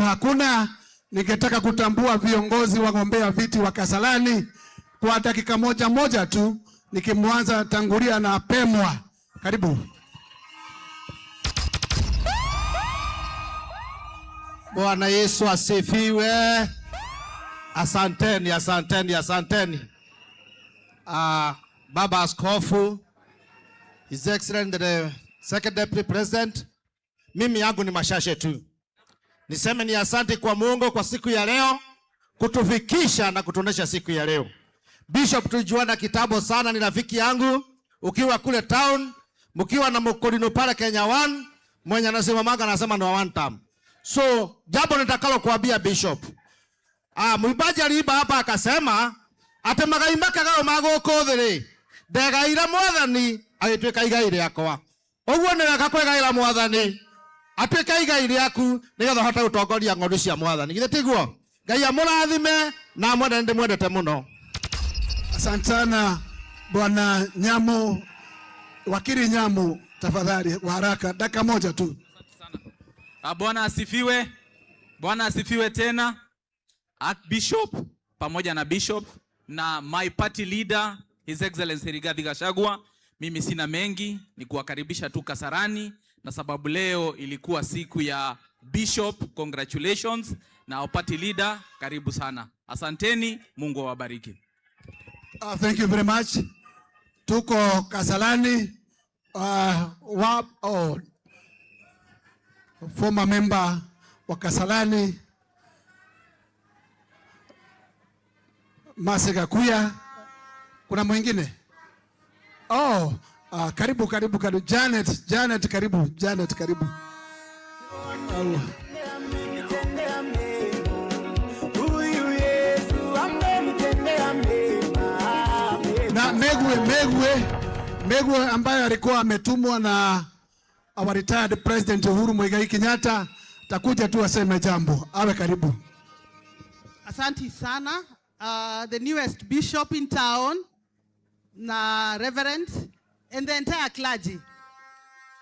hakuna, ningetaka kutambua viongozi wagombea viti wa Kasarani kwa dakika moja tu, nikimwanza tangulia na Pemwa. Karibu. Bwana Yesu asifiwe. Asanteni. Baba Askofu, His Excellency the Second Deputy President, mimi yangu ni mashashe tu. Niseme ni asante kwa Mungu kwa siku ya leo, kutufikisha na kutuonesha siku ya leo. Bishop tulijuana kitambo sana, ni rafiki yangu, ukiwa kule town, mkiwa na Mkolino pale Kenya 1, mwenye anasema ni one time. So, jambo nitakalo kuambia Bishop. Muibaji aliiba hapa akasema, ate magaimaka gao magoko thiri. Ndegaira mwathani, agituika igai riakwa. Oguo ni wega kwegaira mwathani. Atuika igai riaku, nigetha hote gutongoria ng'ondu cia mwathani. Githe tiguo? Ngai amurathime na mwende ndimwendete muno. Asante sana Bwana Nyamu, wakili Nyamu, tafadhali wa haraka dakika moja tu. Bwana asifiwe. Bwana asifiwe tena. Archbishop pamoja na Bishop na my party leader His Excellency Rigathi Gachagua, mimi sina mengi, ni kuwakaribisha tu Kasarani na sababu leo ilikuwa siku ya Bishop. Congratulations na our party leader, karibu sana. Asanteni, Mungu awabariki. Thank you very much. Tuko Kasarani, former member wa Kasarani Mercy Gakuya. Kuna mwingine? Karibu Janet, karibu Janet, karibu. Na Megwe ambaye alikuwa ametumwa na our retired President Uhuru Muigai Kenyatta, takuja tu aseme jambo. Awe karibu. Asante sana. The newest bishop in town, na Reverend, and the entire clergy,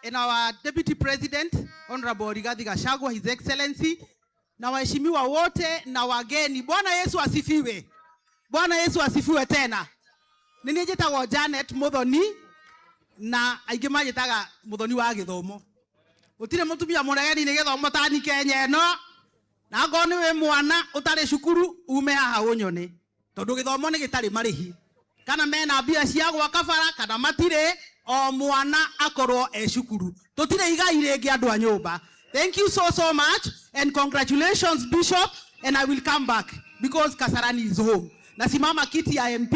and our Deputy President, Honorable Rigathi Gachagua, His Excellency, na waheshimiwa wote na wageni. Bwana Yesu asifiwe. Bwana Yesu asifiwe tena. Ninijitagwo Janet Muthoni, na aingĩ majitaga Muthoni wa gĩthomo. Gũtirĩ mũtumia mũregani nĩ gĩthomo tani Kenya ĩno. Na ngo nĩ we mwana ũtarĩ cukuru ume haha ũnyone. Tondũ gĩthomo nĩ gĩtarĩ marĩhi. Kana mena mbia cia gwaka bara kana matirĩ, o mwana akorwo cukuru. Tũtirĩ igai rĩngĩ andũ a nyũmba. Thank you so much and congratulations Bishop, and I will come back because Kasarani is home. Nasimama kiti ya MP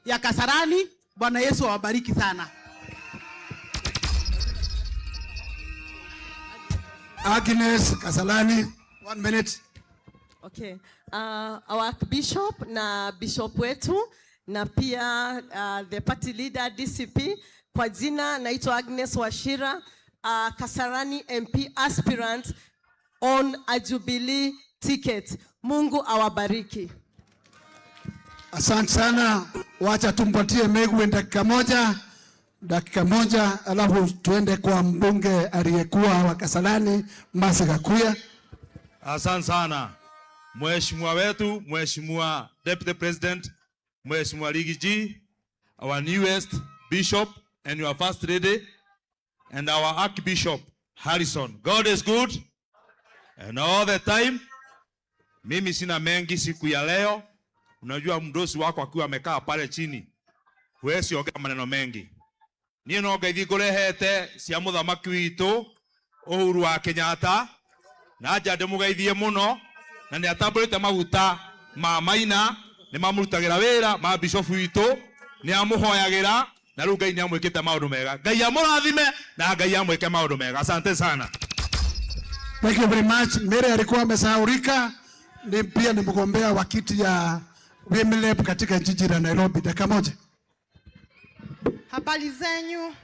ya Kasarani. Bwana Yesu awabariki sana. Agnes Kasarani, 1 minute. Okay. Our Bishop na Bishop wetu na pia the party leader DCP, kwa jina naitwa Agnes Wachira, Kasarani MP aspirant on a Jubilee ticket. Mungu awabariki. Asante sana. Wacha tumpatie Megwe dakika moja, alafu tuende kwa mbunge aliyekuwa wa Kasarani Mercy Gakuya. Asante sana. Mheshimiwa wetu, Mheshimiwa Deputy President, Mheshimiwa Rigiji, our newest Bishop and your First Lady, and our Archbishop Harrison. God is good and all the time. Mimi sina mengi siku ya leo. Unajua mdosi wako akiwa amekaa pale chini, huwezi ongea maneno mengi. Niĩ no ngeithi ngũrehete cia mũthamaki witũ Uhuru wa Kenyatta, na njande mũgeithie mũno, na nĩ atambũrĩte maguta ma maina, nĩ mamũrutagĩra wĩra ma bishop witũ, nĩ amũhoyagĩra, na rĩu Ngai nĩ amwĩkĩte maũndũ mega. Ngai amũrathime na Ngai amwĩke maũndũ mega. Asante sana. Thank you very much. Mary alikuwa amesahaulika, ni pia ni mgombea wa kiti ya Women katika jiji la Nairobi. Dakika moja. Habari zenyu.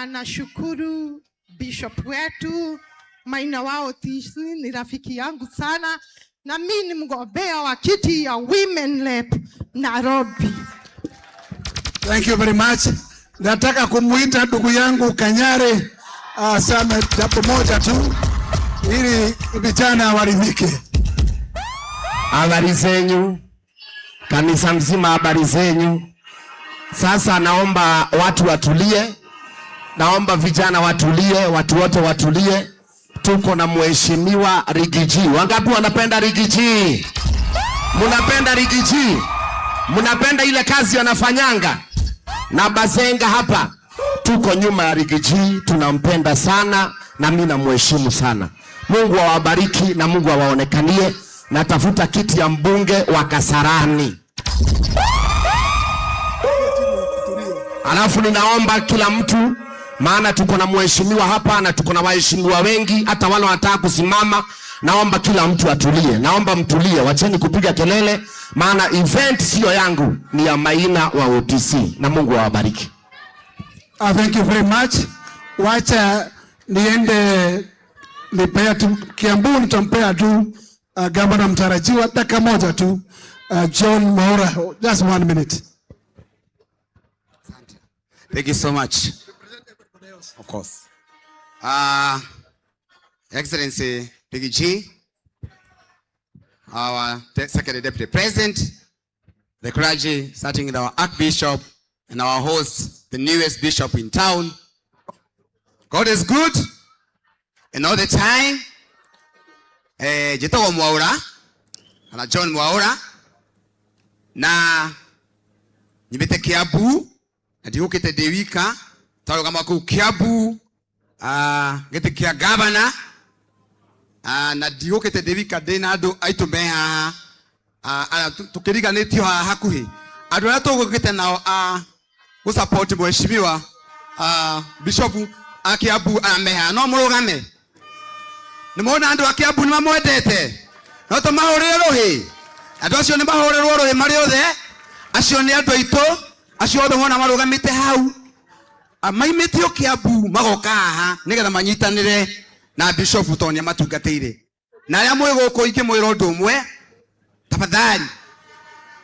Nashukuru Bishop wetu Maina wa Otisu, ni rafiki yangu sana, na mimi ni mgombea wa kiti ya Women Rep Nairobi. Thank you very much. Nataka kumuita ndugu yangu Kanyare aseme jambo moja tu ili vijana waridhike. Habari zenyu kanisa mzima, habari zenyu. Sasa naomba watu watulie, naomba vijana watulie, watu wote watulie. Tuko na mheshimiwa Rigiji. Wangapi wanapenda Rigiji? Munapenda Rigiji? Munapenda ile kazi anafanyanga? Na Bazenga hapa tuko nyuma ya Rigiji, tunampenda sana na mimi namheshimu sana. Mungu awabariki na Mungu awaonekanie. Natafuta kiti ya mbunge wa Kasarani. Alafu ninaomba kila mtu, maana tuko na mheshimiwa hapa na tuko na waheshimiwa wengi, hata wale wanataka kusimama. Naomba kila mtu atulie, naomba mtulie, wacheni kupiga kelele, maana event sio yangu, ni ya Maina wa OTC, na Mungu awabariki. Thank you very much. Wacha niende nipea tu Kiambu, nitampea tu gavana mtarajiwa dakika moja tu, John Mwaura, just 1 minute. Thank you so much. Of course. Excellency Big G, our Secretary Deputy President, the clergy, starting with our Archbishop and our host, the newest bishop in town. God is good, and all the time. Jitogo Mwaura, ana John Mwaura, na nibete Kiambu, na diukite Dewika, tayo kama ku Kiambu, gete kia governor, na diukite Dewika denado aitumea, tukiriga netio hakuhi. Adora to gete nao kusupport mheshimiwa Bishop Kiambu ameha no murugame. Nimona andu Kiambu ni mamwendete. No to mahorero rohi. Andu acio ni mahorero rohi mari othe. Acio ni andu aito, acio othe wona marugamite hau. Maimitio Kiambu magoka haha nigetha manyitanire na Bishop Tony matungateire. Na ya mwe guko ingimwira undu umwe. Tafadhali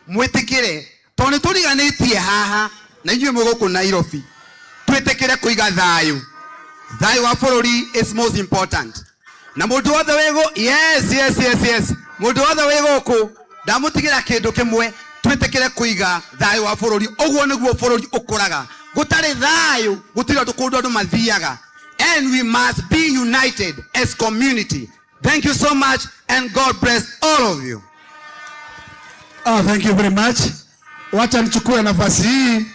mwitikire toni turiganitie haha na inyuĩ mwe guko Nairobi. Twitikire kuiga thayu. Thayu wa bururi is most important. Na mundu wothe wego, yes. Mundu wothe wego ku ndamutigira kindu kimwe, twitikire kuiga thayu wa bururi. Oguo niguo bururi ukuraga. Gutari thayu, gutiri andu kundu andu mathiaga. And we must be united as community. Thank you so much and God bless all of you. Thank you very much. Wacha nichukue nafasi hii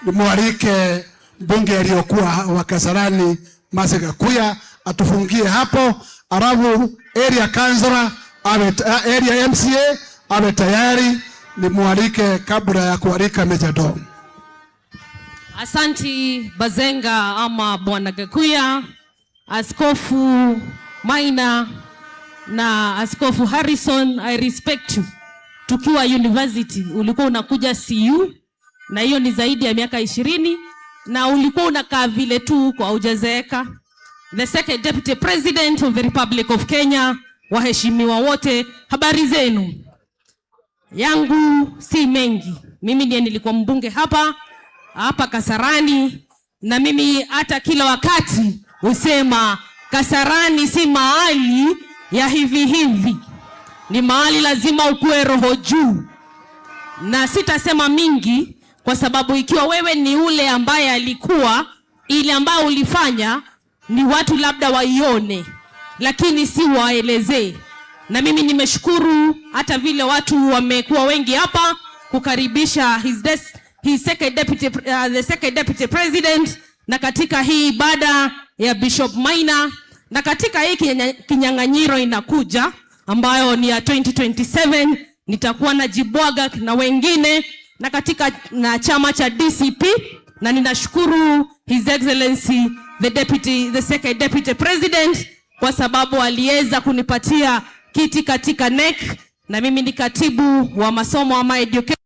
nimwalike mbunge aliyokuwa wa Kasarani Mercy Gakuya atufungie hapo, alafu area councilor area MCA awe tayari, nimwalike kabla ya kualika Meja Dom. Asanti Bazenga ama Bwana Gakuya, Askofu Maina na Askofu Harrison, I respect you. Tukiwa university ulikuwa unakuja CU na hiyo ni zaidi ya miaka 20 na ulikuwa unakaa vile tu kwa hujazeeka. The second deputy president of the Republic of Kenya, waheshimiwa wote, habari zenu. Yangu si mengi. Mimi ndiye nilikuwa mbunge hapa Kasarani, na mimi hata kila wakati usema Kasarani si mahali ya hivi. Ni mahali lazima ukue roho juu. Na sitasema mingi kwa sababu ikiwa wewe ni ule ambaye alikuwa, ile ambayo ulifanya ni watu labda waione, lakini si waelezee. Na mimi nimeshukuru hata vile watu wamekuwa wengi hapa kukaribisha the second deputy president, na katika hii ibada ya Bishop Maina, na katika hii kinyang'anyiro inakuja ambayo ni ya 2027, nitakuwa na Jibwaga na wengine na katika na chama cha DCP, na ninashukuru His Excellency the second deputy president kwa sababu aliweza kunipatia kiti katika NEC, na mimi ni katibu wa masomo ama education.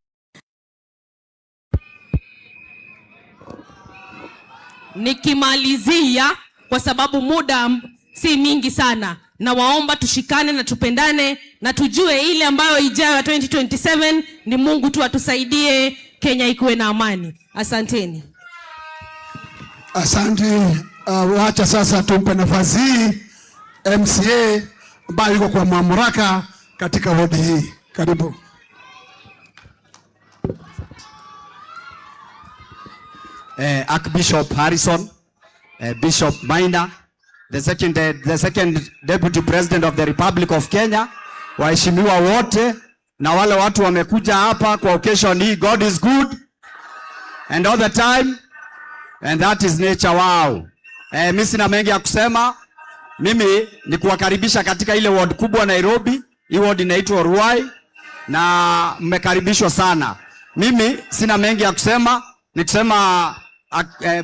Nikimalizia kwa sababu muda si mingi sana, na waomba tushikane na tupendane na tujue ile ambayo ijayo 2027 ni Mungu tu atusaidie Kenya ikuwe na amani. Asanteni. Asante. Wacha sasa tumpe nafasi hii MCA ambaye yuko kwa mamlaka katika wodi hii. Karibu. Archbishop Harrison, Bishop Maina, the second Deputy President of the Republic of Kenya, waheshimiwa wote na wale watu wamekuja hapa kwa occasion hii. God is good and all the time and that is nature. Wow. Mimi sina mengi ya kusema. Mimi ni kuwakaribisha katika ile ward kubwa Nairobi. Hii ward inaitwa Ruai na mmekaribishwa sana. Mimi sina mengi ya kusema. Nikusema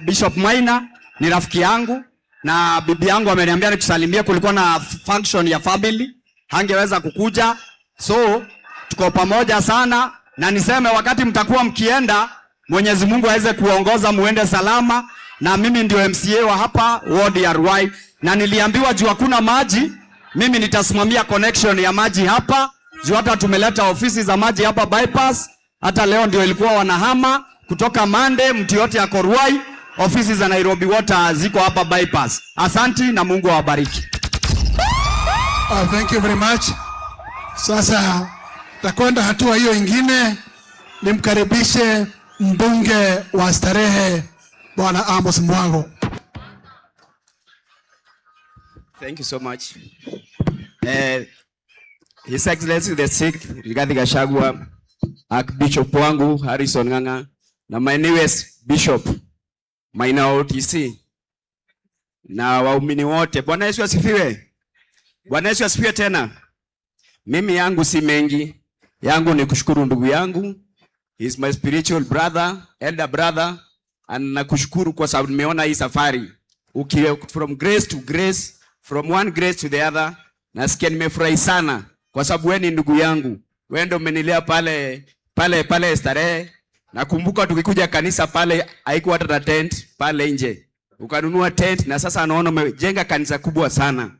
Bishop Maina ni rafiki yangu na bibi yangu ameniambia nikusalimie, kulikuwa na function ya family, hangeweza kukuja. So tuko pamoja sana na niseme wakati mtakuwa mkienda, Mwenyezi Mungu aweze kuongoza muende salama, na mimi ndio MCA wa hapa ward ya Ruai na niliambiwa juu hakuna maji, mimi nitasimamia connection ya maji hapa. Juu hata tumeleta ofisi za maji hapa bypass, hata leo ndio ilikuwa wanahama kutoka Mande, mtu yote ya Ruai, ofisi za Nairobi Water ziko hapa bypass. Asanti na Mungu awabariki. Thank you very much. Sasa takwenda hatua hiyo ingine, nimkaribishe mbunge wa Starehe Bwana Amos Mwango. Thank you so much. His Excellency the Sixth Rigathi Gachagua, Archbishop wangu Harrison Ng'ang'a na my newest Bishop Maina OTC na waumini wote. Bwana Yesu asifiwe. Bwana Yesu asifiwe tena. Mimi yangu si mengi. Yangu ni kushukuru ndugu yangu. He is my spiritual brother, elder brother. And nakushukuru kwa sababu nimeona hii safari. From grace to grace, from one grace to the other. Nasikia nimefurahi sana kwa sababu wewe ni ndugu yangu. Wewe ndio umenilea pale Starehe. Nakumbuka tukikuja kanisa pale haikuwa hata tent pale nje. Ukanunua tent na sasa naona umejenga kanisa kubwa sana.